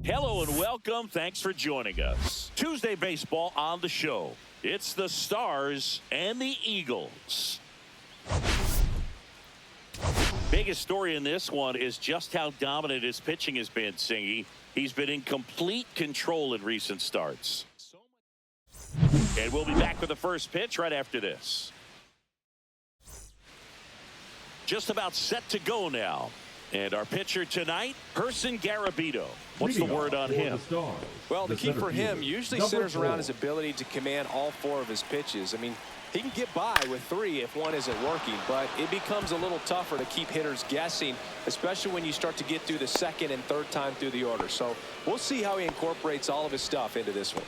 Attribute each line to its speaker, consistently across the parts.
Speaker 1: Hello and welcome. Thanks for joining us. Tuesday baseball on the show. It's the Stars and the Eagles. Biggest story in this one is just how dominant his pitching has been, Singy. He's been in complete control in recent starts. And we'll be back with the first pitch right after this. Just about set to go now. And our pitcher tonight, Person Garabito. What's the word on him?
Speaker 2: Well, the key for him usually centers around his ability to command all four of his pitches. I mean, he can get by with three if one isn't working, but it becomes a little tougher to keep hitters guessing, especially when you start to get through the second and third time through the order. So we'll see how he incorporates all of his stuff into this one.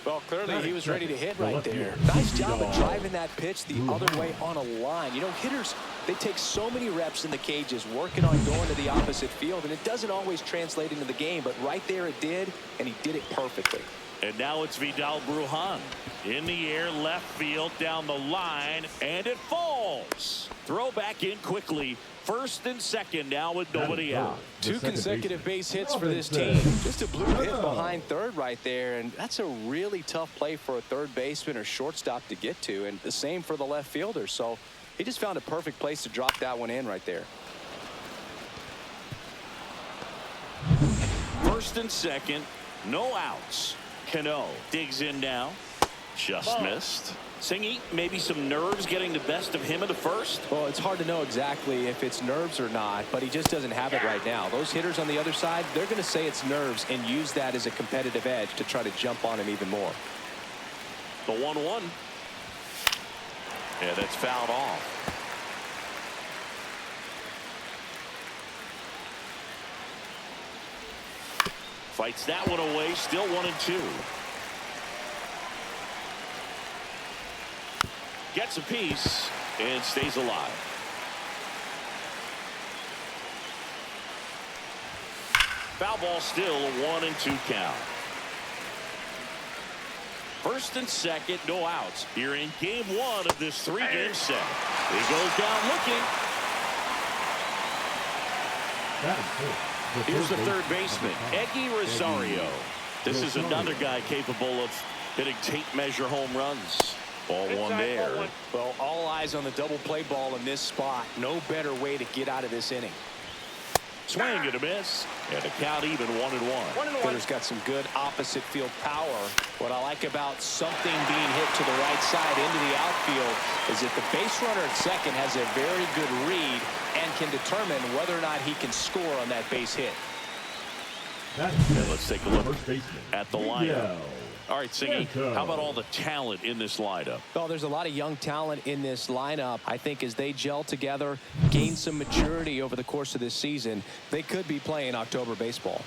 Speaker 2: Well, clearly he was ready to hit right there. Nice job of driving that pitch the other way on a line. You know, hitters, they take so many reps in the cages working on going to the opposite field, and it doesn't always translate into the game, but right there it did, and he did it perfectly.
Speaker 1: And now it's Vidal Brujan. In the air, left field, down the line, and it falls. Throw back in quickly. First and second now with nobody out.
Speaker 2: Two consecutive base hits for this team. Just a blue hit behind third right there, and that's a really tough play for a third baseman or shortstop to get to, and the same for the left fielder. So he just found a perfect place to drop that one in right there.
Speaker 1: First and second, no outs. Cano digs in now. Just missed. Singy, maybe some nerves getting the best of him in the first?
Speaker 2: Well, it's hard to know exactly if it's nerves or not, but he just doesn't have it right now. Those hitters on the other side, they're going to say it's nerves and use that as a competitive edge to try to jump on him even more.
Speaker 1: The 1-1. Yeah, that's fouled off. Fights that one away, still 1-2. Gets a piece and stays alive. Foul ball still, a 1-2 count. First and second, no outs here in game one of this three-game set. He goes down looking. Here's the third baseman, Enny Rosario. This is another guy capable of hitting tape measure home runs. Ball one there.
Speaker 2: Well, all eyes on the double play ball in this spot. No better way to get out of this inning.
Speaker 1: Swing and a miss, and a count even 1-1.
Speaker 2: Hitter's got some good opposite field power. What I like about something being hit to the right side into the outfield is that the base runner at second has a very good read and can determine whether or not he can score on that base hit.
Speaker 1: And let's take a look at the lineup. All right, Singy, how about all the talent in this lineup?
Speaker 2: Well, there's a lot of young talent in this lineup. I think as they gel together, gain some maturity over the course of this season, they could be playing October baseball.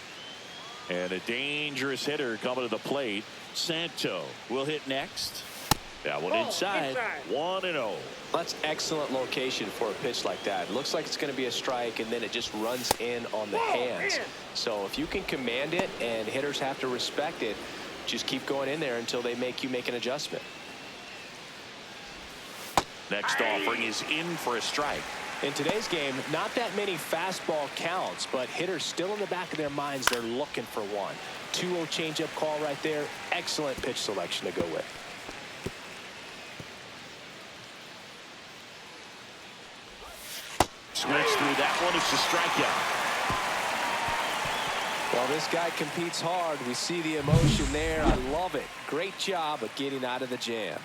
Speaker 1: And a dangerous hitter coming to the plate. Santo will hit next. That one inside. 1-0.
Speaker 2: That's excellent location for a pitch like that. It looks like it's going to be a strike, and then it just runs in on the hands. So if you can command it and hitters have to respect it, just keep going in there until they make you make an adjustment.
Speaker 1: Next offering is in for a strike.
Speaker 2: In today's game, not that many fastball counts, but hitters still in the back of their minds, they're looking for one. 2-0 changeup call right there. Excellent pitch selection to go with.
Speaker 1: Swings through that one. It's a strikeout.
Speaker 2: Well, this guy competes hard. We see the emotion there. I love it. Great job of getting out of the jam.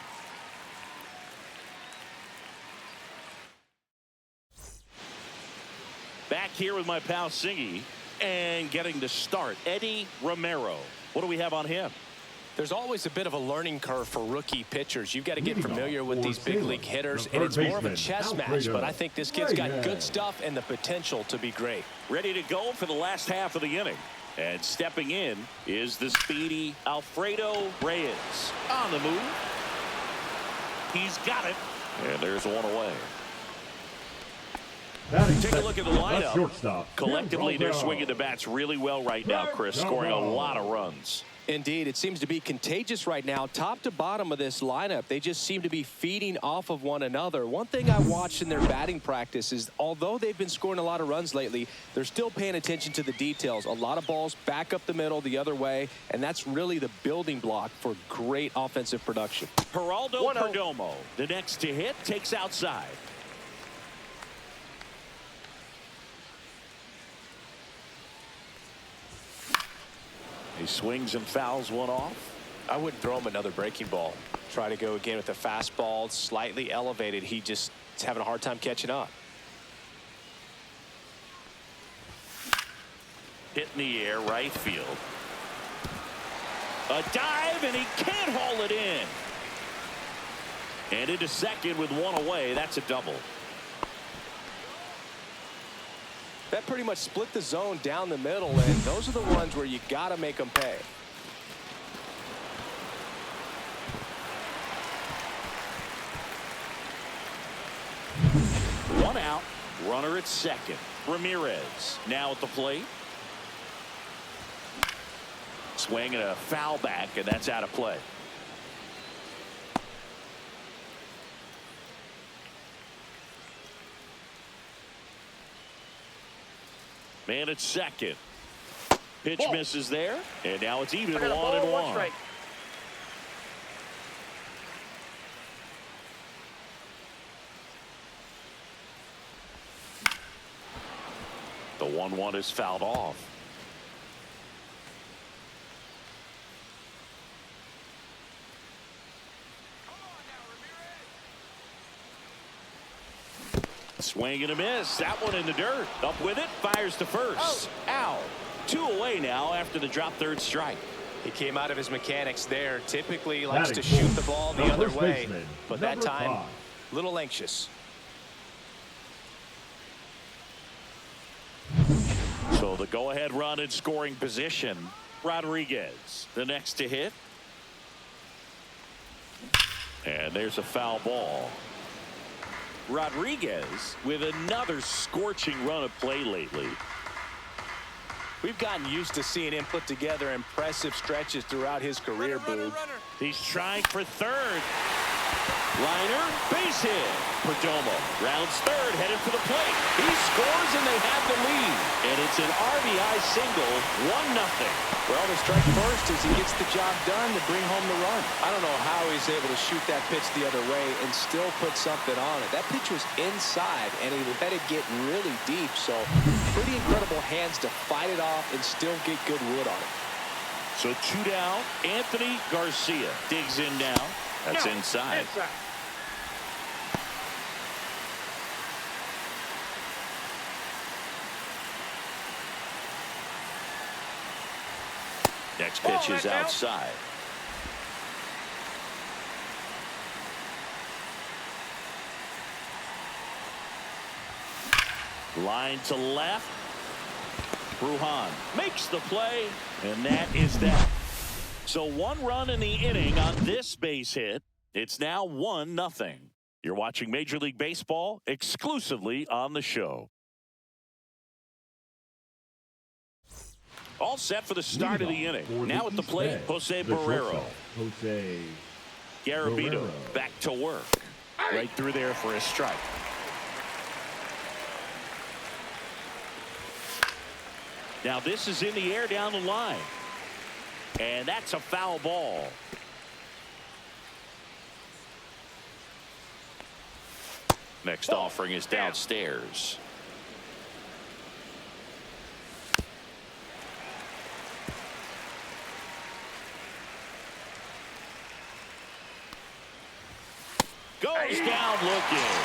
Speaker 1: Back here with my pal Singy, and getting the start, Eddie Romero. What do we have on him?
Speaker 2: There's always a bit of a learning curve for rookie pitchers. You've got to get familiar with these big league hitters, and it's more of a chess match, but I think this kid's got good stuff and the potential to be great.
Speaker 1: Ready to go for the last half of the inning. And stepping in is the speedy Alfredo Reyes. On the move. He's got it. And there's one away. Take a look at the lineup. Collectively, they're swinging the bats really well right now, Chris, scoring a lot of runs.
Speaker 2: Indeed, it seems to be contagious right now. Top to bottom of this lineup, they just seem to be feeding off of one another. One thing I watched in their batting practice is, although they've been scoring a lot of runs lately, they're still paying attention to the details. A lot of balls back up the middle the other way, and that's really the building block for great offensive production.
Speaker 1: Geraldo Perdomo, the next to hit, takes outside. He swings and fouls one off.
Speaker 2: I wouldn't throw him another breaking ball. Try to go again with a fastball, slightly elevated. He just is having a hard time catching up.
Speaker 1: Hit in the air, right field. A dive, and he can't haul it in. And into second with one away. That's a double.
Speaker 2: That pretty much split the zone down the middle, and those are the ones where you got to make them pay.
Speaker 1: One out, runner at second. Ramirez now at the plate. Swing and a foul back, and that's out of play. Man at second. Pitch misses there, and now it's even 1-1. The 1-1 is fouled off. Swing and a miss. That one in the dirt. Up with it. Fires to first. Out. 2 away now after the drop third strike.
Speaker 2: He came out of his mechanics there. Typically likes to shoot the ball the other way, but that time a little anxious.
Speaker 1: So the go-ahead run in scoring position. Rodriguez, the next to hit. And there's a foul ball. Rodriguez with another scorching run of play lately.
Speaker 2: We've gotten used to seeing him put together impressive stretches throughout his career, Boo.
Speaker 1: He's trying for third. Liner, base hit. Perdomo rounds third, headed for the plate. He scores, and they have the lead. And it's an RBI single, 1-0.
Speaker 2: Well, the strike first as he gets the job done to bring home the run. I don't know how he's able to shoot that pitch the other way and still put something on it. That pitch was inside, and he let it get really deep. So pretty incredible hands to fight it off and still get good wood on it.
Speaker 1: So 2 down. Anthony Garcia digs in now. That's inside. Next pitch is outside. Line to left. Brujan makes the play, and that is that. So 1 run in the inning on this base hit. It's now 1-0. You're watching Major League Baseball exclusively on the show. All set for the start of the inning. Now at the plate, Jose Barrero. Garabito back to work. Right through there for a strike. Now this is in the air down the line. And that's a foul ball. Next offering is downstairs. Goes down looking.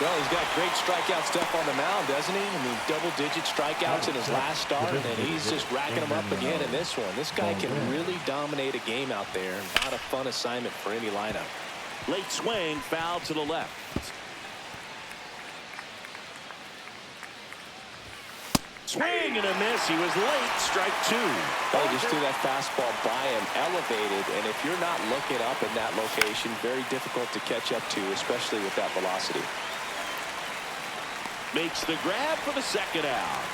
Speaker 2: Well, he's got great strikeout stuff on the mound, doesn't he? I mean, double-digit strikeouts in his last start, and he's just racking them up again in this one. This guy can really dominate a game out there. Not a fun assignment for any lineup.
Speaker 1: Late swing, foul to the left. Swing and a miss. He was late. Strike 2.
Speaker 2: They just threw that fastball by him, elevated, and if you're not looking up in that location, very difficult to catch up to, especially with that velocity.
Speaker 1: Makes the grab for the second out.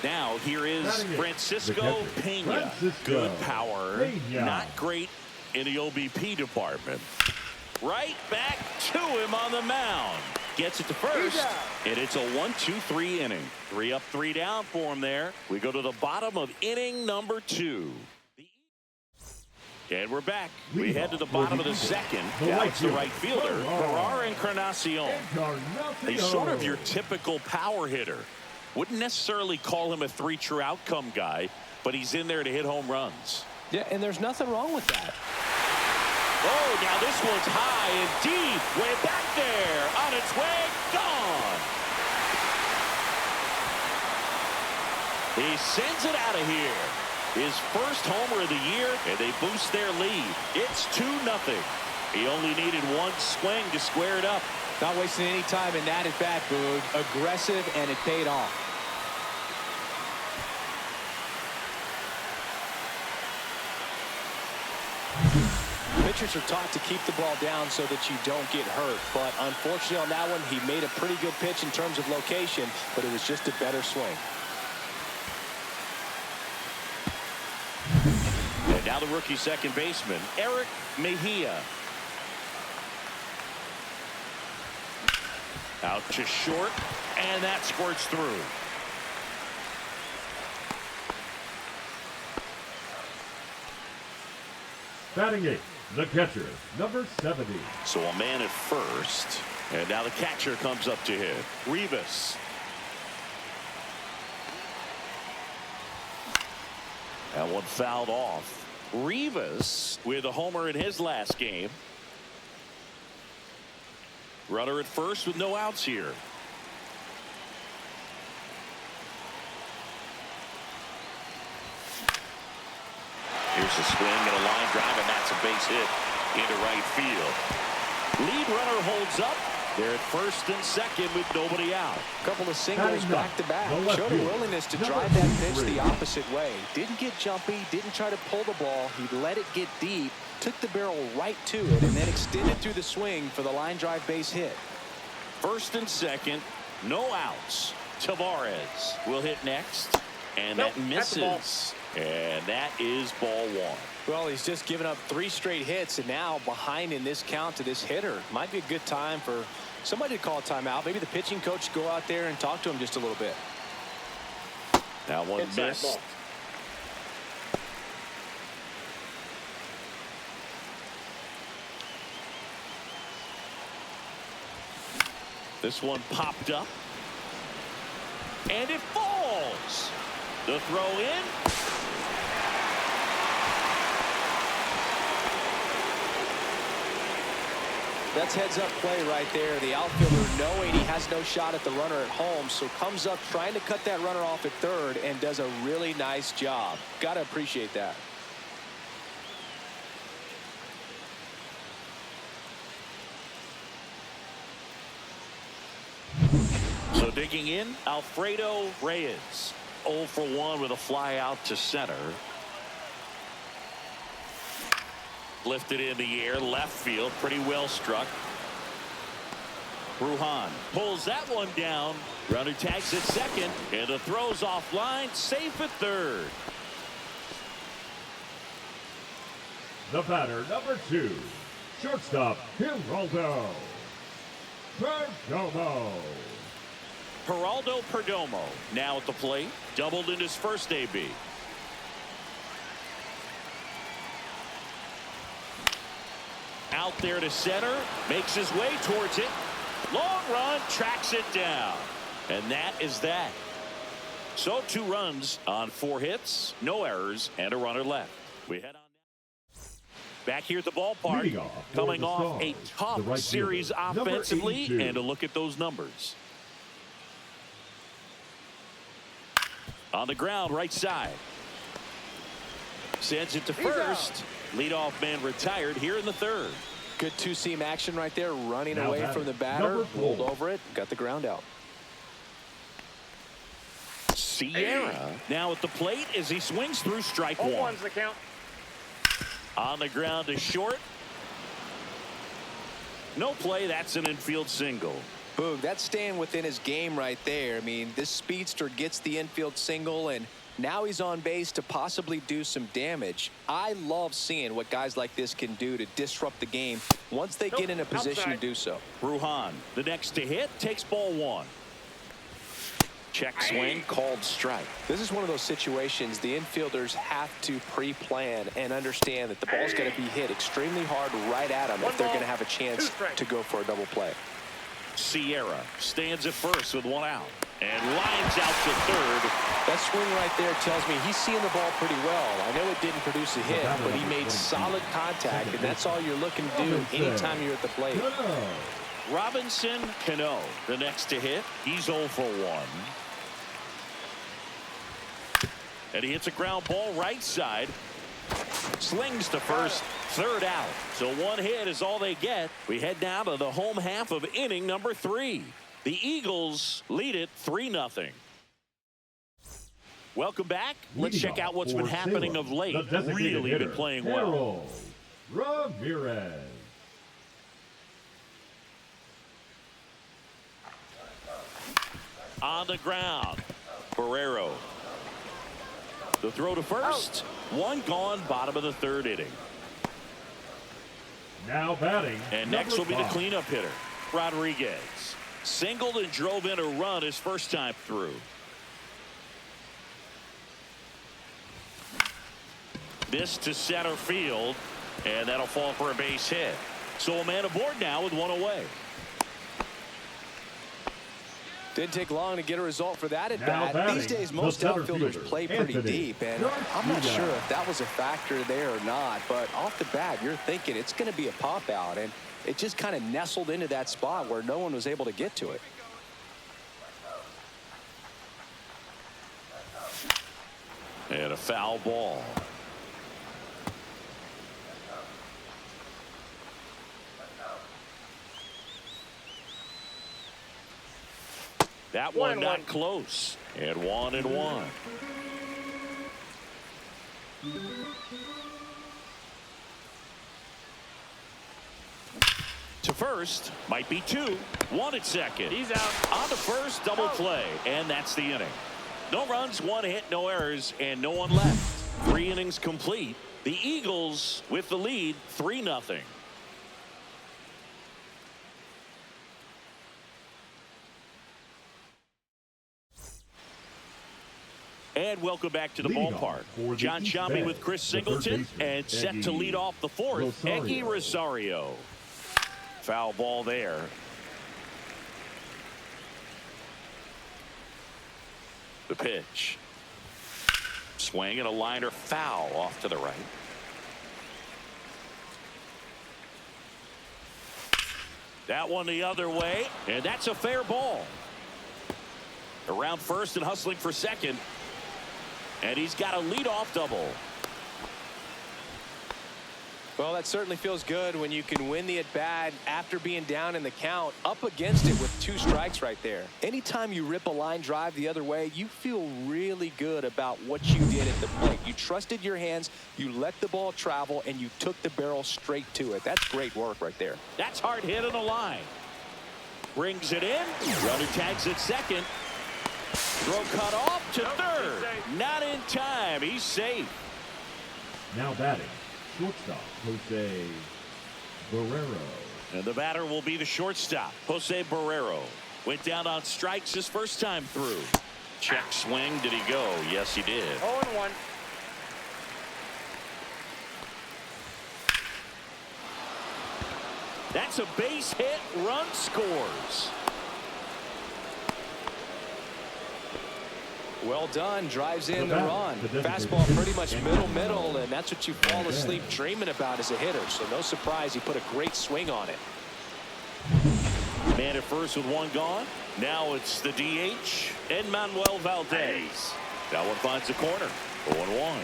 Speaker 1: Now here is Francisco Pena. Good power. Not great in the OBP department. Right back to him on the mound. Gets it to first, and it's a 1-2-3 inning. 3 up, 3 down for him there. We go to the bottom of inning number 2. And we're back. We head to the bottom of the second. Now it's the right fielder, Encarnacion. He's sort of your typical power hitter. Wouldn't necessarily call him a 3 true outcome guy, but he's in there to hit home runs.
Speaker 2: Yeah, and there's nothing wrong with that.
Speaker 1: Oh, now this one's high and deep. Way back there. On its way. Gone. He sends it out of here. His first homer of the year, and they boost their lead. It's 2-0. He only needed one swing to square it up.
Speaker 2: Not wasting any time in that at-bat, Boog. Aggressive, and it paid off. Pitchers are taught to keep the ball down so that you don't get hurt. But unfortunately on that one, he made a pretty good pitch in terms of location, but it was just a better swing.
Speaker 1: And now the rookie second baseman, Eric Mejia. Out to short, and that squirts through.
Speaker 3: Batting 8, the catcher, number 70.
Speaker 1: So a man at first, and now the catcher comes up to hit. Rivas. That one fouled off. Rivas with a homer in his last game. Runner at first with no outs here. Here's a swing and a line drive, and that's a base hit into right field. Lead runner holds up. They're at first and second with nobody out.
Speaker 2: A couple of singles back-to-back. Showed a willingness to drive that pitch the opposite way. Didn't get jumpy, didn't try to pull the ball. He let it get deep, took the barrel right to it, and then extended through the swing for the line drive base hit.
Speaker 1: First and second, no outs. Tavares will hit next, and that misses. And that is ball 1.
Speaker 2: Well, he's just given up 3 straight hits, and now behind in this count to this hitter. Might be a good time for somebody to call a timeout. Maybe the pitching coach go out there and talk to him just a little bit.
Speaker 1: That one missed. This one popped up, and it falls. The throw in.
Speaker 2: That's heads-up play right there. The outfielder knowing he has no shot at the runner at home, so comes up trying to cut that runner off at third and does a really nice job. Got to appreciate that.
Speaker 1: So digging in, Alfredo Reyes. 0 for 1 with a fly out to center. Lifted in the air, left field, pretty well struck. Brujan pulls that one down. Runner tags at second, and the throw's offline, safe at third.
Speaker 3: The batter, number 2, shortstop, Geraldo Perdomo.
Speaker 1: Geraldo Perdomo now at the plate. Doubled in his first AB. Out there to center, makes his way towards it. Long run, tracks it down. And that is that. So 2 runs on 4 hits, no errors, and a runner left. We head on back here at the ballpark, coming off a tough series offensively, and a look at those numbers. On the ground, right side. Sends it to first. Leadoff man retired here in the third.
Speaker 2: Good two-seam action right there, running away from the batter. Rolled over it, got the ground out.
Speaker 1: Sierra now at the plate as he swings through strike 1.
Speaker 4: 0-1's the count.
Speaker 1: On the ground to short. No play, that's an infield single.
Speaker 2: Boog, that's staying within his game right there. I mean, this speedster gets the infield single, and now he's on base to possibly do some damage. I love seeing what guys like this can do to disrupt the game once they get in a position to do so.
Speaker 1: Bruhan, the next to hit, takes ball one. Check swing, called strike.
Speaker 2: This is one of those situations the infielders have to pre-plan and understand that the ball's going to be hit extremely hard right at them if they're going to have a chance to go for a double play.
Speaker 1: Sierra stands at first with one out and lines out to third.
Speaker 2: That swing right there tells me he's seeing the ball pretty well. I know it didn't produce a hit, but he made solid contact, and that's all you're looking to do anytime you're at the plate.
Speaker 1: Robinson Cano, the next to hit. He's 0 for 1. And he hits a ground ball right side. Slings to first, third out. So one hit is all they get. We head down to the home half of inning number 3. The Eagles lead it 3-0. Welcome back. Let's check out what's been happening of late. Really been playing well.
Speaker 3: Ramirez.
Speaker 1: On the ground, Romero. The throw to first. One gone, bottom of the third inning.
Speaker 3: Now batting.
Speaker 1: And next will be the cleanup hitter, Rodriguez. Singled and drove in a run his first time through. This to center field, and that'll fall for a base hit. So a man aboard now with one away.
Speaker 2: Didn't take long to get a result for that at bat. These days, most outfielders play pretty deep, and I'm not sure if that was a factor there or not, but off the bat, you're thinking it's going to be a pop out, and it just kind of nestled into that spot where no one was able to get to it.
Speaker 1: And a foul ball. That one not close. And 1-1. To first, might be 2. 1 at second. He's out. On to first, double play. And that's the inning. No runs, 1 hit, no errors, and no one left. 3 innings complete. The Eagles with the lead, 3-0. And welcome back to the ballpark. John Shambi with Chris Singleton, and set to lead off the 4th, Enny Rosario. Foul ball there. The pitch. Swing and a liner foul off to the right. That one the other way, and that's a fair ball. Around first and hustling for second. And he's got a leadoff double.
Speaker 2: Well, that certainly feels good when you can win the at-bat after being down in the count, up against it with 2 strikes right there. Anytime you rip a line drive the other way, you feel really good about what you did at the plate. You trusted your hands, you let the ball travel, and you took the barrel straight to it. That's great work right there.
Speaker 1: That's hard hit on the line. Brings it in. Runner tags at second. Throw cut off to third. Not in time. He's safe.
Speaker 3: Now batting, shortstop, Jose Barrero.
Speaker 1: And the batter will be the shortstop, Jose Barrero. Went down on strikes his first time through. Check swing. Did he go? Yes, he did.
Speaker 4: 0-1.
Speaker 1: That's a base hit. Run scores.
Speaker 2: Well done. Drives in the run. Fastball pretty much middle, and that's what you fall asleep dreaming about as a hitter. So no surprise he put a great swing on it.
Speaker 1: Man at first with 1 gone. Now it's the DH, Enmanuel Valdez. That one finds the corner. 0-1.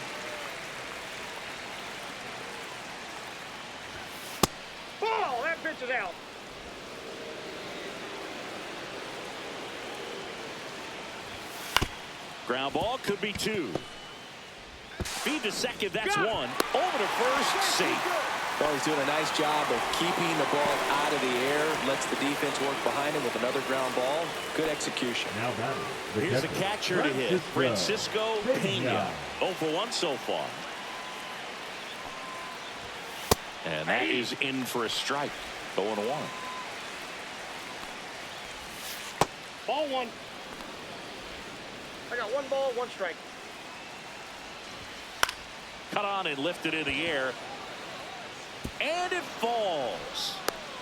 Speaker 4: Ball! That pitch is out.
Speaker 1: Ground ball could be 2. Feed to second, that's 1. Over to first, safe.
Speaker 2: Well, he's doing a nice job of keeping the ball out of the air. Lets the defense work behind him with another ground ball. Good execution.
Speaker 3: Now batting.
Speaker 1: Here's a catcher to hit. Francisco Pena. 0 for 1 so far. And that is in for a strike. 0 and 1.
Speaker 4: Ball 1. I got 1 ball, 1 strike.
Speaker 1: Cut on and lifted in the air. And it falls.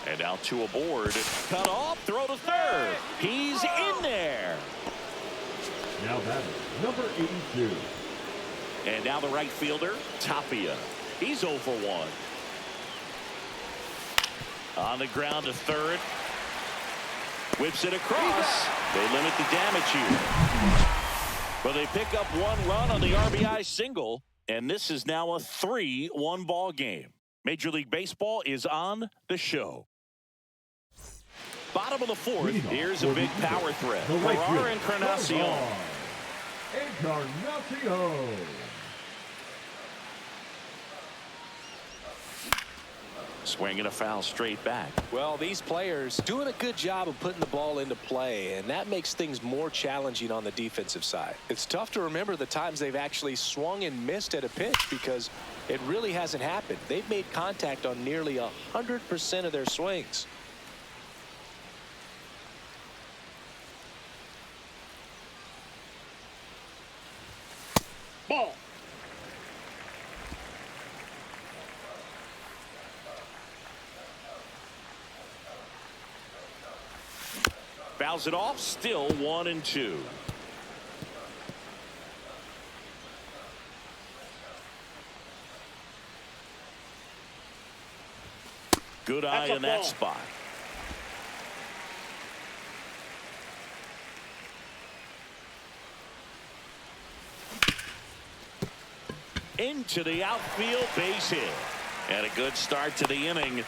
Speaker 1: And now 2 aboard. Cut off, throw to third. He's in there.
Speaker 3: Now batting. Number 82.
Speaker 1: And now the right fielder, Tapia. He's 0 for 1. On the ground to third. Whips it across. They limit the damage here. But they pick up 1 run on the RBI single. And this is now a 3-1 ball game. Major League Baseball is on the show. Bottom of the 4th. Here's a big power threat. Ferrara Encarnacion.
Speaker 3: Encarnacion.
Speaker 1: Swinging a foul straight back.
Speaker 2: Well, these players doing a good job of putting the ball into play, and that makes things more challenging on the defensive side. It's tough to remember the times they've actually swung and missed at a pitch because it really hasn't happened. They've made contact on nearly 100% of their swings.
Speaker 4: Ball.
Speaker 1: Fouls it off, still 1 and 2. Good eye in that spot. Into the outfield, base hit. And a good start to the inning.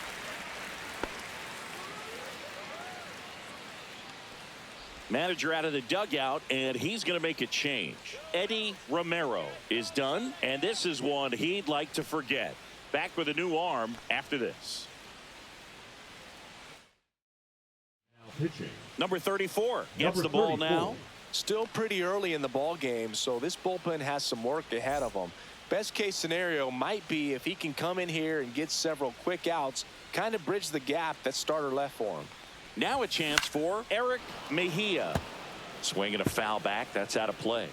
Speaker 1: Manager out of the dugout, and he's going to make a change. Enny Romero is done, and this is one he'd like to forget. Back with a new arm after this.
Speaker 3: Now pitching.
Speaker 1: Number 34 gets the ball now.
Speaker 2: Still pretty early in the ball game, so this bullpen has some work ahead of them. Best case scenario might be if he can come in here and get several quick outs, kind of bridge the gap that starter left for him.
Speaker 1: Now a chance for Eric Mejia. Swinging a foul back. That's out of play.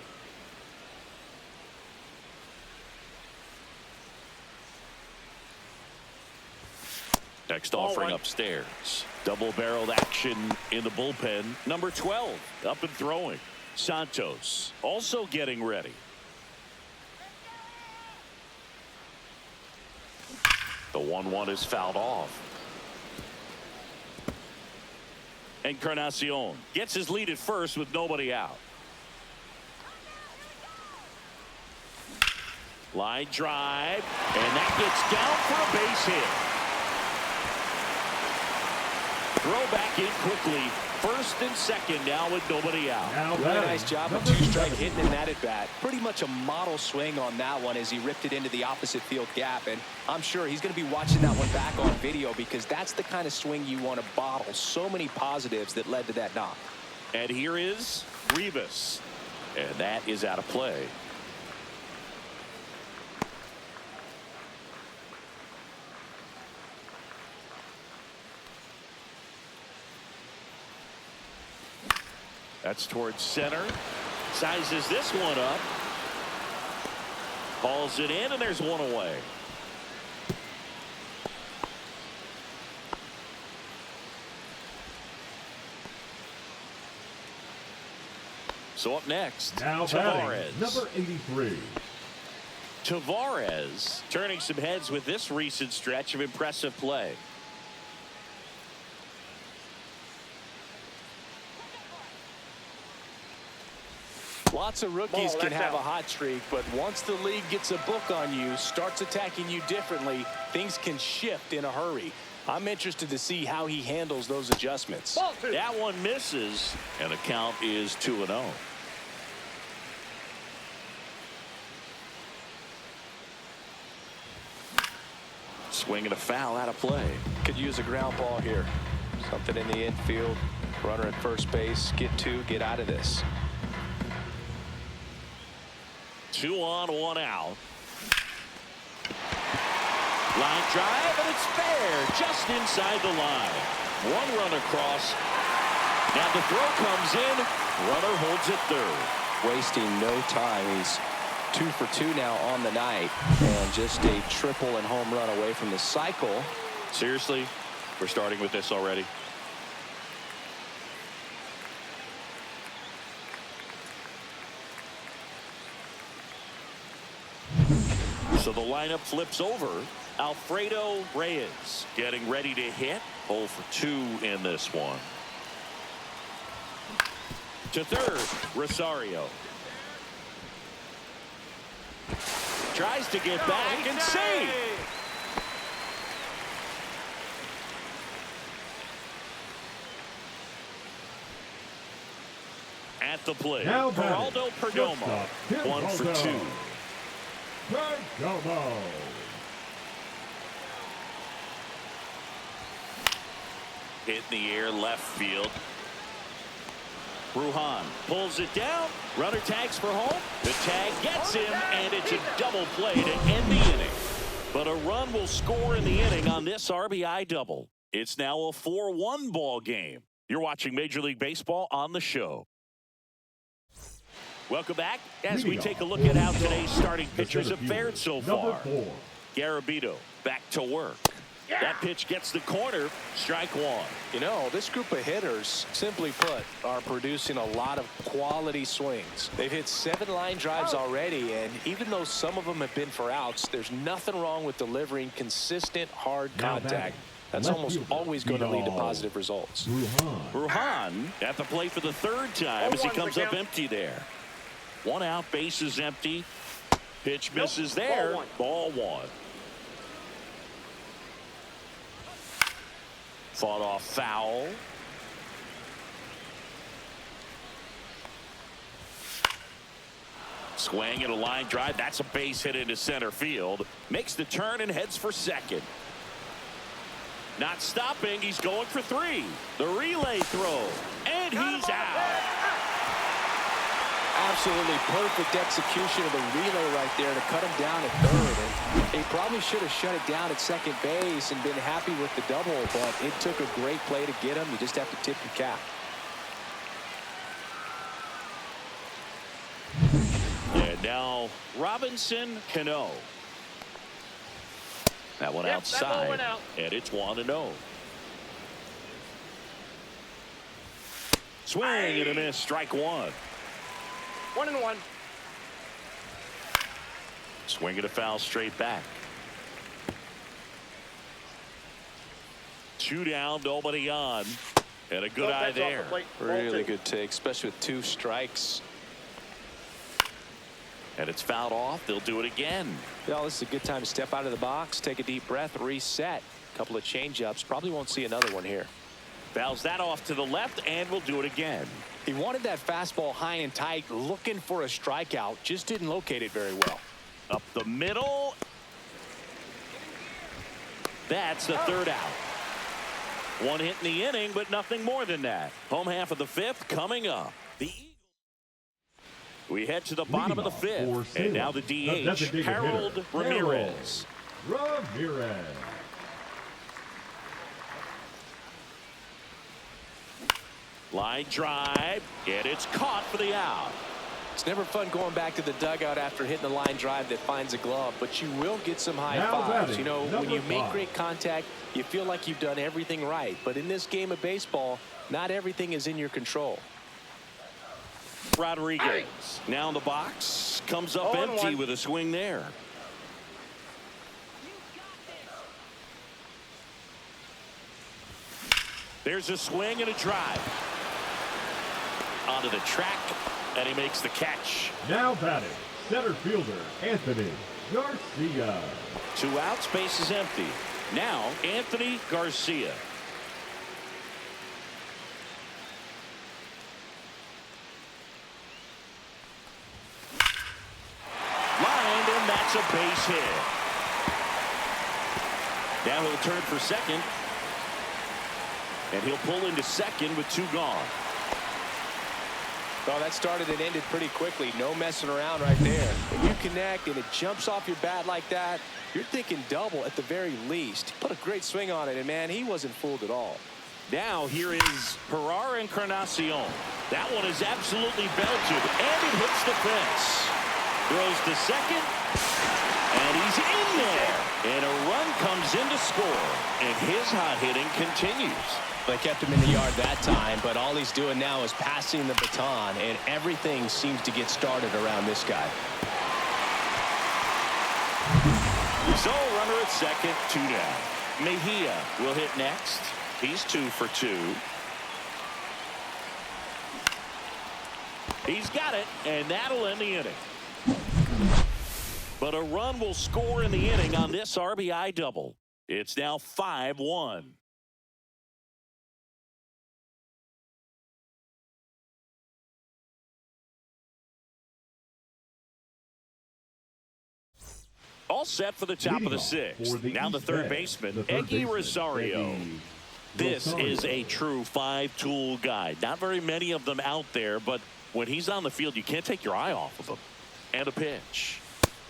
Speaker 1: Next offering upstairs. Double-barreled action in the bullpen. Number 12 up and throwing. Santos also getting ready. The 1-1 is fouled off. Encarnacion gets his lead at first with nobody out. Line drive, and that gets down for a base hit. Throw back in quickly. First and second now with nobody out.
Speaker 2: Really nice job of two-strike hitting in that at bat. Pretty much a model swing on that one as he ripped it into the opposite field gap. And I'm sure he's going to be watching that one back on video because that's the kind of swing you want to bottle. So many positives that led to that knock.
Speaker 1: And here is Rivas. And that is out of play. That's towards center. Sizes this one up. Calls it in, and there's one away. So up next,
Speaker 3: now
Speaker 1: Tavares.
Speaker 3: Number 83.
Speaker 1: Tavares turning some heads with this recent stretch of impressive play.
Speaker 2: Lots of rookies can have a hot streak, but once the league gets a book on you, starts attacking you differently, things can shift in a hurry. I'm interested to see how he handles those adjustments.
Speaker 1: That one misses, and the count is 2-0. Swing and a foul out of play.
Speaker 2: Could use a ground ball here. Something in the infield. Runner at first base. Get out of this.
Speaker 1: 2 on, 1 out. Line drive, and it's fair, just inside the line. 1 run across. Now the throw comes in. Runner holds it third.
Speaker 2: Wasting no time. He's 2 for 2 now on the night, and just a triple and home run away from the cycle.
Speaker 1: Seriously, we're starting with this already. So the lineup flips over. Alfredo Reyes getting ready to hit. 0 for 2 in this one. To third, Rosario. Tries to get back and save. At the plate, Geraldo Perdomo, 1 for 2.
Speaker 3: Perdomo.
Speaker 1: Hit in the air, left field. Brujan pulls it down. Runner tags for home. The tag gets him, and it's a double play to end the inning. But a run will score in the inning on this RBI double. It's now a 4-1 ball game. You're watching Major League Baseball on the show. Welcome back as we take a look at how today's starting pitchers have fared so far. Garabito back to work. That pitch gets the corner. Strike 1.
Speaker 2: You know, this group of hitters, simply put, are producing a lot of quality swings. They've hit 7 line drives already, and even though some of them have been for outs, there's nothing wrong with delivering consistent, hard contact. That's almost always going to lead to positive results.
Speaker 1: Brujan at the plate for the 3rd time as he comes up empty there. 1 out, base is empty. Pitch misses there. Ball 1. Fought off foul. Swing and a line drive. That's a base hit into center field. Makes the turn and heads for second. Not stopping. He's going for 3. The relay throw. And he's out.
Speaker 2: Absolutely perfect execution of the relay right there to cut him down at 3rd. And he probably should have shut it down at second base and been happy with the double, but it took a great play to get him. You just have to tip your cap.
Speaker 1: And now Robinson Cano. That one outside, and it's 1-0. Swing and a miss, strike 1.
Speaker 4: 1-1.
Speaker 1: Swing and a foul straight back. 2 down, nobody on. And a good eye there.
Speaker 2: Really good take, especially with 2 strikes.
Speaker 1: And it's fouled off. They'll do it again.
Speaker 2: Well, this is a good time to step out of the box, take a deep breath, reset. A couple of change-ups. Probably won't see another one here.
Speaker 1: Fouls that off to the left, and we'll do it again.
Speaker 2: He wanted that fastball high and tight, looking for a strikeout. Just didn't locate it very well.
Speaker 1: Up the middle. That's the 3rd out. 1 hit in the inning, but nothing more than that. Home half of the 5th coming up. We head to the bottom of the 5th, and now the DH, Harold Ramirez. Line drive, and it's caught for the out.
Speaker 2: It's never fun going back to the dugout after hitting a line drive that finds a glove, but you will get some high fives. You know, when you make great contact, you feel like you've done everything right. But in this game of baseball, not everything is in your control.
Speaker 1: Rodriguez now in the box, comes up empty with a swing there. There's a swing and a drive. Onto the track, and he makes the catch.
Speaker 3: Now batting, center fielder Anthony Garcia.
Speaker 1: 2 outs, base is empty. Now Anthony Garcia. Lined, and that's a base hit. Now he'll turn for second. And he'll pull into second with 2 gone.
Speaker 2: Well, that started and ended pretty quickly. No messing around right there. When you connect and it jumps off your bat like that, you're thinking double at the very least. He put a great swing on it, and, man, he wasn't fooled at all.
Speaker 1: Now here is Encarnacion. That one is absolutely belted, and it hits the fence. Throws to second, and he's in there. And a run comes in to score, and his hot hitting continues.
Speaker 2: They kept him in the yard that time, but all he's doing now is passing the baton, and everything seems to get started around this guy.
Speaker 1: So runner at second, 2 down. Mejia will hit next. He's 2 for 2. He's got it, and that'll end the inning. But a run will score in the inning on this RBI double. It's now 5-1. All set for the top of the 6th. Now the third baseman, Eggy Rosario. This is a true 5-tool guy. Not very many of them out there, but when he's on the field, you can't take your eye off of him. And a pitch.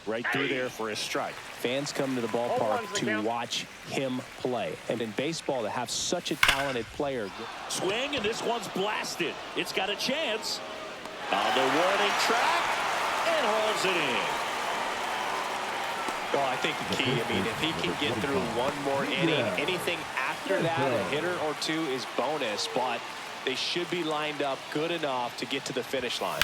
Speaker 1: Right through there for a strike.
Speaker 2: Fans come to the ballpark to watch him play. And in baseball, to have such a talented player.
Speaker 1: Swing, and this one's blasted. It's got a chance. On the warning track, and hauls it in.
Speaker 2: Well, I think the key, if he can get through one more inning, anything after that, a hitter or 2 is bonus, but they should be lined up good enough to get to the finish line.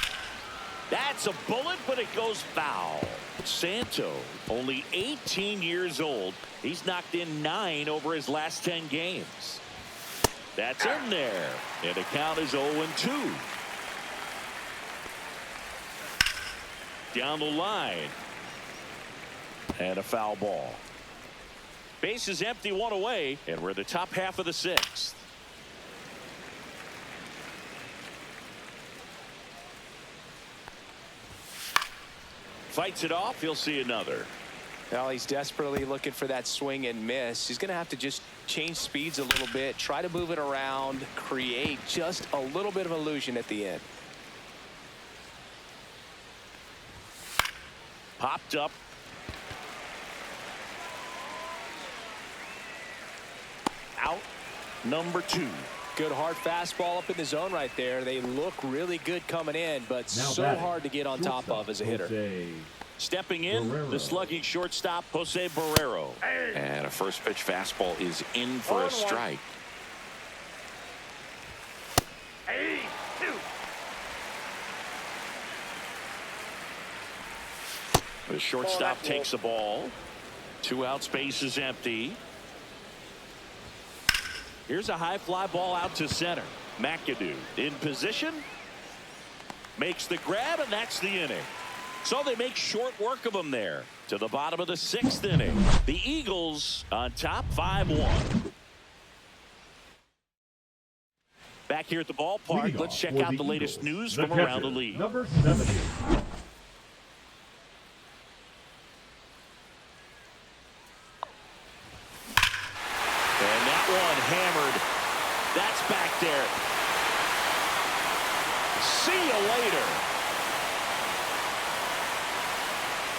Speaker 1: That's a bullet, but it goes foul. Santo, only 18 years old. He's knocked in 9 over his last 10 games. That's in there, and the count is 0-2. Down the line. And a foul ball. Base is empty, 1 away, and we're in the top half of the 6th. Fights it off. He'll see another.
Speaker 2: Well, he's desperately looking for that swing and miss. He's going to have to just change speeds a little bit, try to move it around, create just a little bit of illusion at the end.
Speaker 1: Popped up. Out number 2.
Speaker 2: Good hard fastball up in the zone right there. They look really good coming in, but now so hard to get on top of as a hitter.
Speaker 1: Stepping in, the slugging shortstop, Jose Barrero. And a first pitch fastball is in for a strike. The shortstop takes the ball. 2 out, space is empty. Here's a high fly ball out to center. McAdoo in position. Makes the grab, and that's the inning. So they make short work of him there. To the bottom of the 6th inning. The Eagles on top, 5-1. Back here at the ballpark, let's check out the latest news from around the league.
Speaker 3: Number 70.
Speaker 1: Hammered. That's back there. See you later.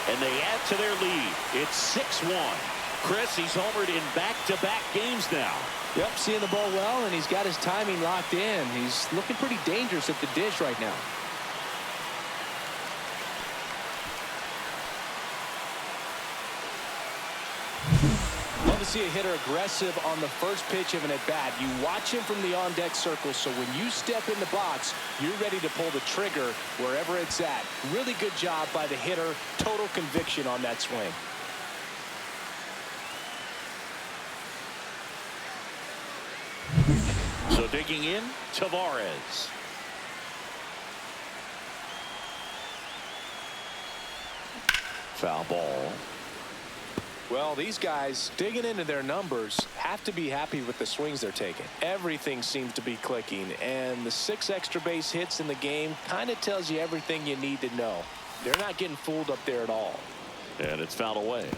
Speaker 1: And they add to their lead. It's 6-1. Chris, he's homered in back-to-back games now.
Speaker 2: Yep, seeing the ball well, and he's got his timing locked in. He's looking pretty dangerous at the dish right now. Love to see a hitter aggressive on the first pitch of an at-bat. You watch him from the on-deck circle, so when you step in the box, you're ready to pull the trigger wherever it's at. Really good job by the hitter. Total conviction on that swing.
Speaker 1: So digging in, Tavares. Foul ball.
Speaker 2: Well, these guys digging into their numbers have to be happy with the swings they're taking. Everything seems to be clicking, and the 6 extra base hits in the game kind of tells you everything you need to know. They're not getting fooled up there at all.
Speaker 1: And it's fouled away.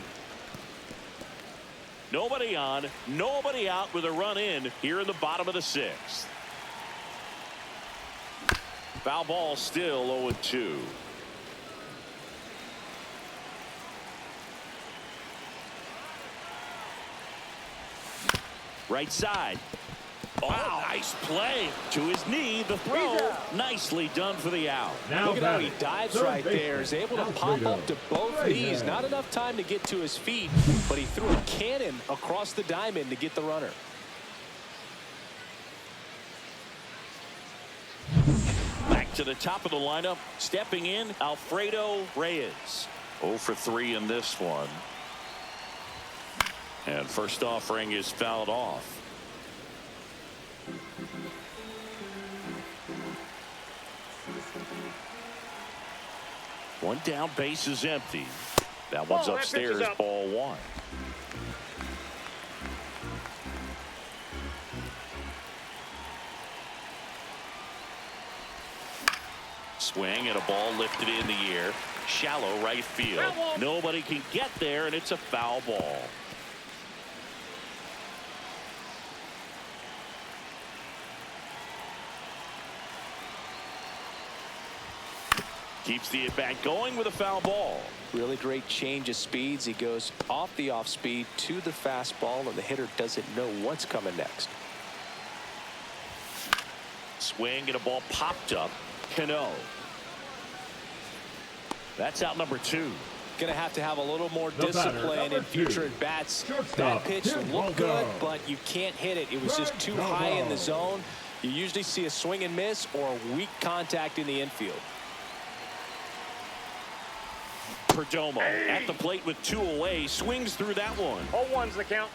Speaker 1: Nobody on, nobody out with a run in here in the bottom of the 6th. Foul ball, still 0-2. Right side. Oh, wow. Nice play. To his knee, the throw. Nicely done for the out.
Speaker 3: Now
Speaker 2: look at how he dives right there. Is able to pop up to both knees. Not enough time to get to his feet, but he threw a cannon across the diamond to get the runner.
Speaker 1: Back to the top of the lineup. Stepping in, Alfredo Reyes. 0 for 3 in this one. And first offering is fouled off. One down, base is empty. That one's upstairs, ball 1. Swing and a ball lifted in the air. Shallow right field. Nobody can get there, and it's a foul ball. Keeps the at-bat going with a foul ball.
Speaker 2: Really great change of speeds. He goes off the off speed to the fastball, and the hitter doesn't know what's coming next.
Speaker 1: Swing and a ball popped up. Cano. That's out number 2.
Speaker 2: Going to have a little more discipline in future at bats. That pitch looked good, but you can't hit it. It was just too high in the zone. You usually see a swing and miss or weak contact in the infield.
Speaker 1: Perdomo at the plate with 2 away, swings through that one.
Speaker 4: 0-1's the count.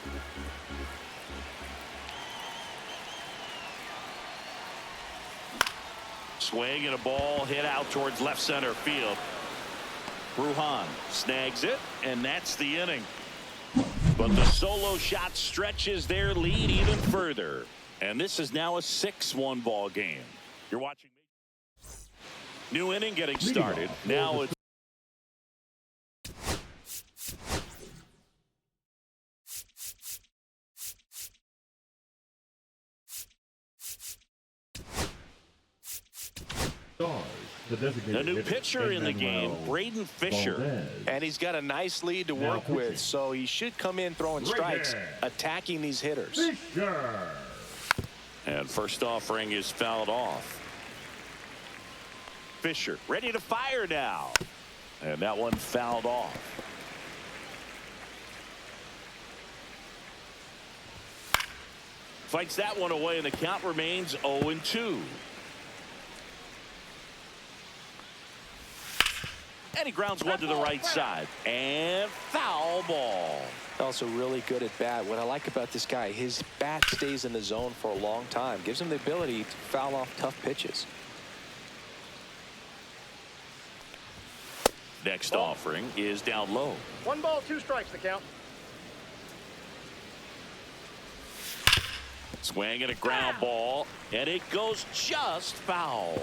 Speaker 1: Swing and a ball hit out towards left center field. Brujan snags it, and that's the inning. But the solo shot stretches their lead even further. And this is now a 6-1 ball game. You're watching new inning getting started. Now it's a new pitcher in the game, Braden Fisher.
Speaker 2: And he's got a nice lead to work with, so he should come in throwing strikes, attacking these hitters.
Speaker 1: And first offering is fouled off. Fisher ready to fire now. And that one fouled off. Fights that one away, and the count remains 0-2. And he grounds one to the right side. And foul ball.
Speaker 2: Also really good at bat. What I like about this guy, his bat stays in the zone for a long time. Gives him the ability to foul off tough pitches.
Speaker 1: Next offering is down low.
Speaker 4: 1 ball, 2 strikes the count.
Speaker 1: Swing and a ground ball. And it goes just foul.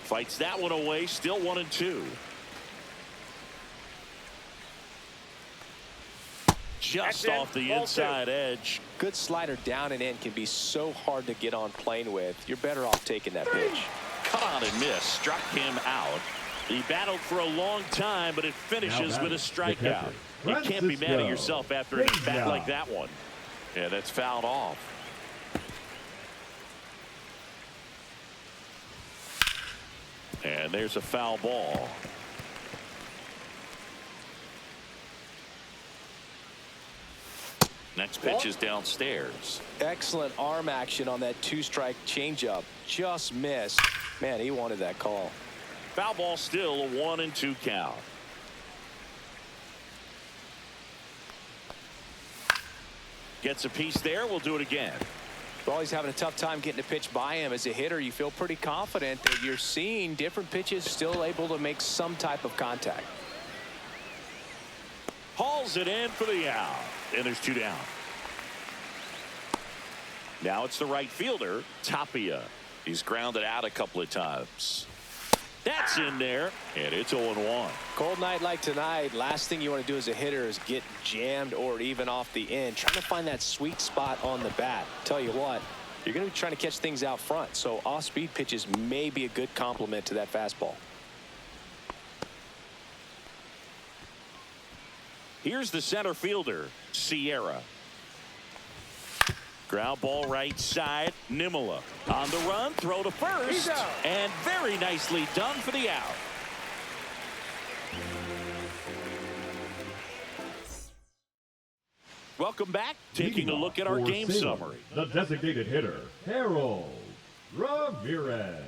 Speaker 1: Fights that one away, still 1-2. Just off the inside edge.
Speaker 2: Good slider down and in can be so hard to get on plane with. You're better off taking that pitch.
Speaker 1: Cut on and miss. Struck him out. He battled for a long time, but it finishes with a strikeout. You can't be mad at yourself after a bat like that one. Yeah, that's fouled off. And there's a foul ball. Next pitch is downstairs.
Speaker 2: Excellent arm action on that 2-strike changeup. Just missed. Man, he wanted that call.
Speaker 1: Foul ball, still a 1-2 count. Gets a piece there. We'll do it again.
Speaker 2: Well, he's having a tough time getting a pitch by him. As a hitter, you feel pretty confident that you're seeing different pitches still able to make some type of contact.
Speaker 1: Hauls it in for the out. And there's 2 down. Now it's the right fielder, Tapia. He's grounded out a couple of times. That's in there, and it's 0-1.
Speaker 2: Cold night like tonight, last thing you want to do as a hitter is get jammed or even off the end. Trying to find that sweet spot on the bat. Tell you what, you're going to be trying to catch things out front, so off-speed pitches may be a good complement to that fastball.
Speaker 1: Here's the center fielder, Sierra. Ground ball right side, Nimala. On the run, throw to first. And very nicely done for the out. Welcome back. Taking a look at our game summary.
Speaker 3: The designated hitter, Harold Ramirez.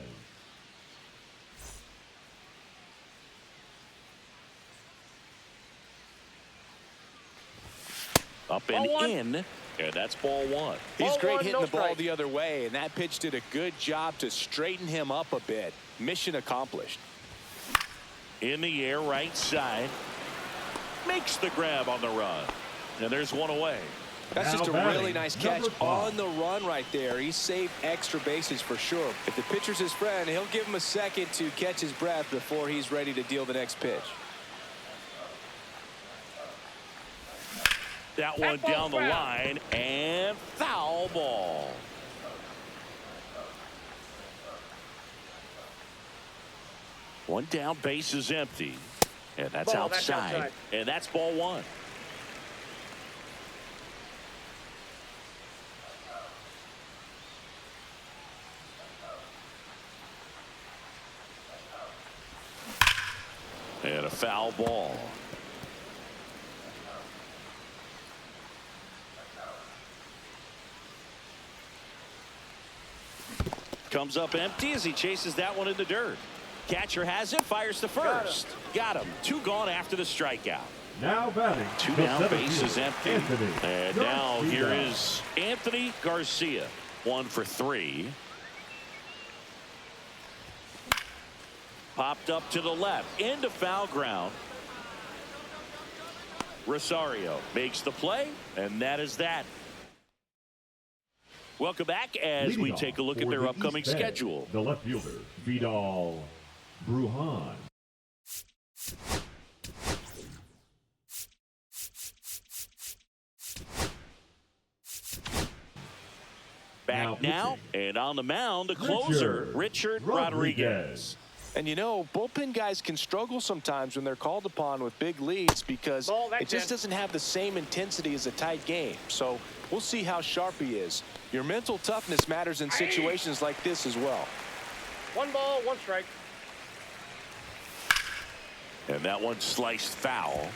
Speaker 1: Up and in, and that's ball one.
Speaker 2: He's great hitting the ball the other way, and that pitch did a good job to straighten him up a bit. Mission accomplished.
Speaker 1: In the air, right side. Makes the grab on the run. And there's one away.
Speaker 2: That's just a really nice catch on the run right there. He saved extra bases for sure. If the pitcher's his friend, he'll give him a second to catch his breath before he's ready to deal the next pitch.
Speaker 1: That one down the line, and foul ball. One down, base is empty. And that's outside. And that's ball one. And a foul ball. Comes up empty as he chases that one in the dirt. Catcher has it, fires to first. Got him. Two gone after the strikeout.
Speaker 3: Now batting.
Speaker 1: Two down, base is empty.
Speaker 3: Anthony
Speaker 1: and now here is Anthony Garcia. 1 for 3. Popped up to the left. Into foul ground. Rosario makes the play, and that is that. Welcome back as we take a look at their upcoming schedule.
Speaker 3: The left fielder, Vidal Brujan.
Speaker 1: Back now, and on the mound, the closer, Richard Rodriguez.
Speaker 2: And you know, bullpen guys can struggle sometimes when they're called upon with big leads because it just doesn't have the same intensity as a tight game. So we'll see how sharp he is. Your mental toughness matters in situations like this as well.
Speaker 4: 1 ball, 1 strike.
Speaker 1: And that one sliced foul.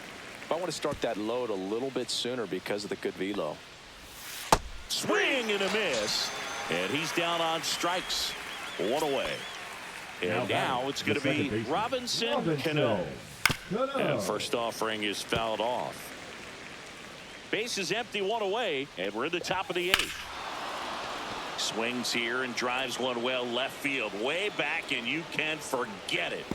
Speaker 2: I want to start that load a little bit sooner because of the good velo.
Speaker 1: Swing and a miss. And he's down on strikes. 1 away. And now it's going to be Robinson Cano. And first offering is fouled off. Base is empty, 1 away, and we're in the top of the 8th. Swings here and drives one well left field, way back, and you can forget it.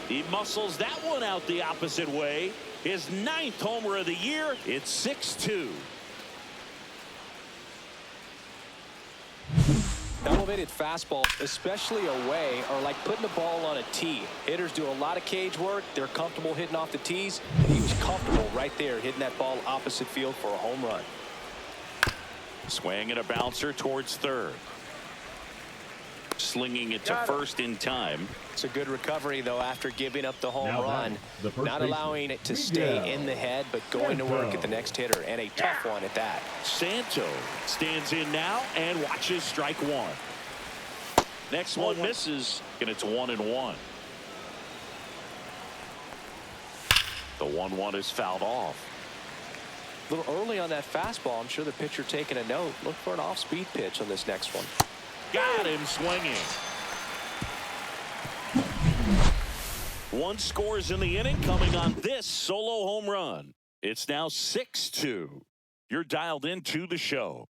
Speaker 1: He muscles that one out the opposite way. His 9th homer of the year. It's 6-2.
Speaker 2: Elevated fastballs, especially away, are like putting the ball on a tee. Hitters do a lot of cage work. They're comfortable hitting off the tees. And he was comfortable right there hitting that ball opposite field for a home run.
Speaker 1: Swing and a bouncer towards third. Slinging it to first in time.
Speaker 2: It's a good recovery, though, after giving up the home run. Not allowing it to stay in the head, but going to work at the next hitter, and a tough one at that.
Speaker 1: Santo stands in now and watches strike one. Next one misses, and it's 1-1. The 1-1 is fouled off.
Speaker 2: A little early on that fastball. I'm sure the pitcher taking a note. Look for an off-speed pitch on this next one.
Speaker 1: Got him swinging. 1 scores in the inning coming on this solo home run. It's now 6-2. You're dialed into the show.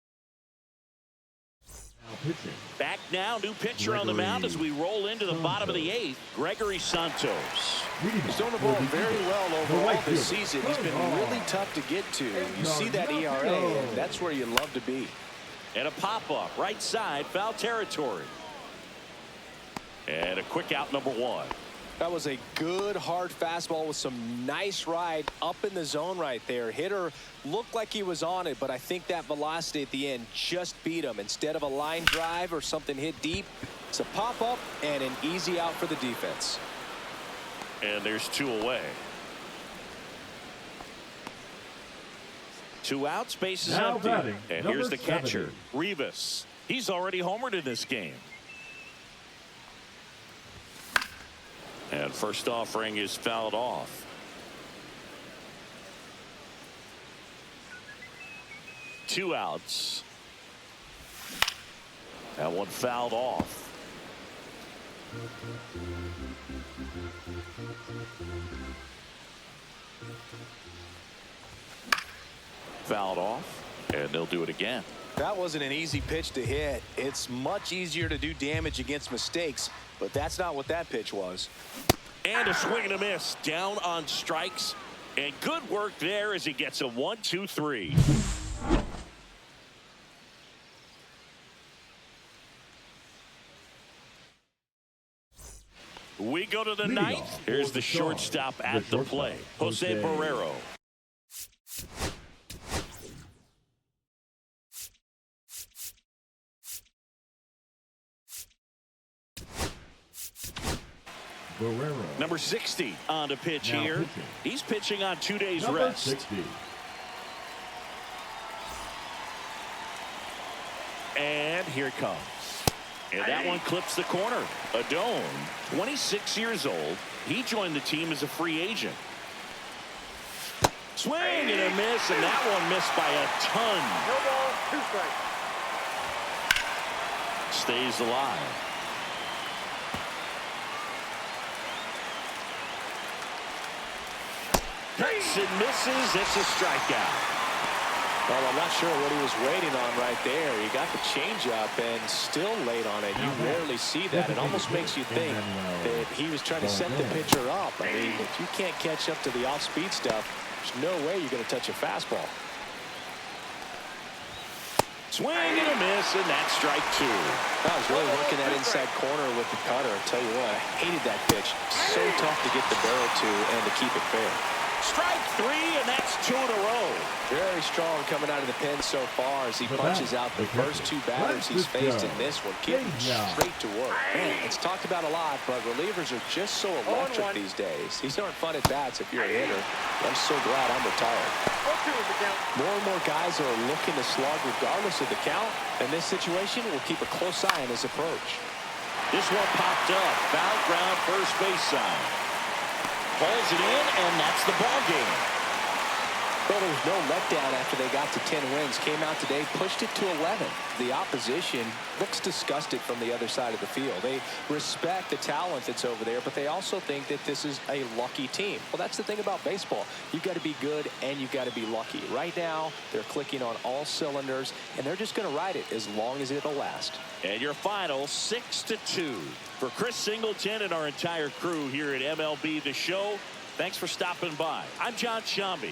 Speaker 1: Back now, new pitcher on the mound as we roll into the bottom of the 8th. Gregory Santos.
Speaker 2: He's thrown the ball very well overall this season. He's been really tough to get to. You see that ERA, and that's where you love to be.
Speaker 1: And a pop-up right side, foul territory. And a quick out, number 1.
Speaker 2: That was a good hard fastball with some nice ride up in the zone right there. Hitter looked like he was on it, but I think that velocity at the end just beat him. Instead of a line drive or something hit deep, it's a pop up and an easy out for the defense.
Speaker 1: And there's 2 away. 2 outs, bases
Speaker 3: Now
Speaker 1: empty.
Speaker 3: batting,
Speaker 1: And
Speaker 3: number
Speaker 1: here's the catcher,
Speaker 3: 70.
Speaker 1: Rivas. He's already homered in this game. And first offering is fouled off. Two outs. That one fouled off. Fouled off, and they'll do it again.
Speaker 2: That wasn't an easy pitch to hit. It's much easier to do damage against mistakes, but that's not what that pitch was.
Speaker 1: And a swing and a miss, down on strikes, and good work there as he gets a 1-2-3. We go to the
Speaker 3: Leading
Speaker 1: ninth.
Speaker 3: off
Speaker 1: Here's
Speaker 3: for
Speaker 1: the
Speaker 3: the
Speaker 1: shortstop
Speaker 3: Stars,
Speaker 1: at the plate, Jose Romero.
Speaker 3: Guerrero.
Speaker 1: Number 60 on to pitch
Speaker 3: Now
Speaker 1: here.
Speaker 3: pitching.
Speaker 1: He's pitching on 2 days
Speaker 3: Number
Speaker 1: rest.
Speaker 3: 60.
Speaker 1: And here it comes. And that one clips the corner. Adone, 26 years old. He joined the team as a free agent. Swing and a miss, and that one missed by a ton.
Speaker 4: No ball, 2 strikes.
Speaker 1: Stays alive. Hits and misses. It's a strikeout.
Speaker 2: Well, I'm not sure what he was waiting on right there. He got the changeup and still late on it. You rarely see that. It almost makes you think that he was trying to set the pitcher up. I mean, if you can't catch up to the off-speed stuff, there's no way you're going to touch a fastball.
Speaker 1: Swing and a miss, and that's strike 2.
Speaker 2: I was really working that inside corner with the cutter. I'll tell you what, I hated that pitch. So tough to get the barrel to and to keep it fair.
Speaker 1: Strike 3, and that's 2 in a row.
Speaker 2: Very strong coming out of the pen so far as he punches out the first 2 batters he's faced in this one. Getting straight to work. Man, it's talked about a lot, but relievers are just so electric these days. These aren't fun at bats if you're a hitter. I'm so glad I'm retired.
Speaker 4: 4-2 is the count.
Speaker 2: More and more guys are looking to slug regardless of the count. In this situation, we'll keep a close eye on his approach.
Speaker 1: This one popped up. Foul ground first base side. Pulls it in, and that's the ball game.
Speaker 2: Well, there was no letdown after they got to 10 wins. Came out today, pushed it to 11. The opposition looks disgusted from the other side of the field. They respect the talent that's over there, but they also think that this is a lucky team. Well, that's the thing about baseball. You've got to be good, and you've got to be lucky. Right now, they're clicking on all cylinders, and they're just going to ride it as long as it'll last.
Speaker 1: And your final 6-2. For Chris Singleton and our entire crew here at MLB The Show, thanks for stopping by. I'm John Shambi.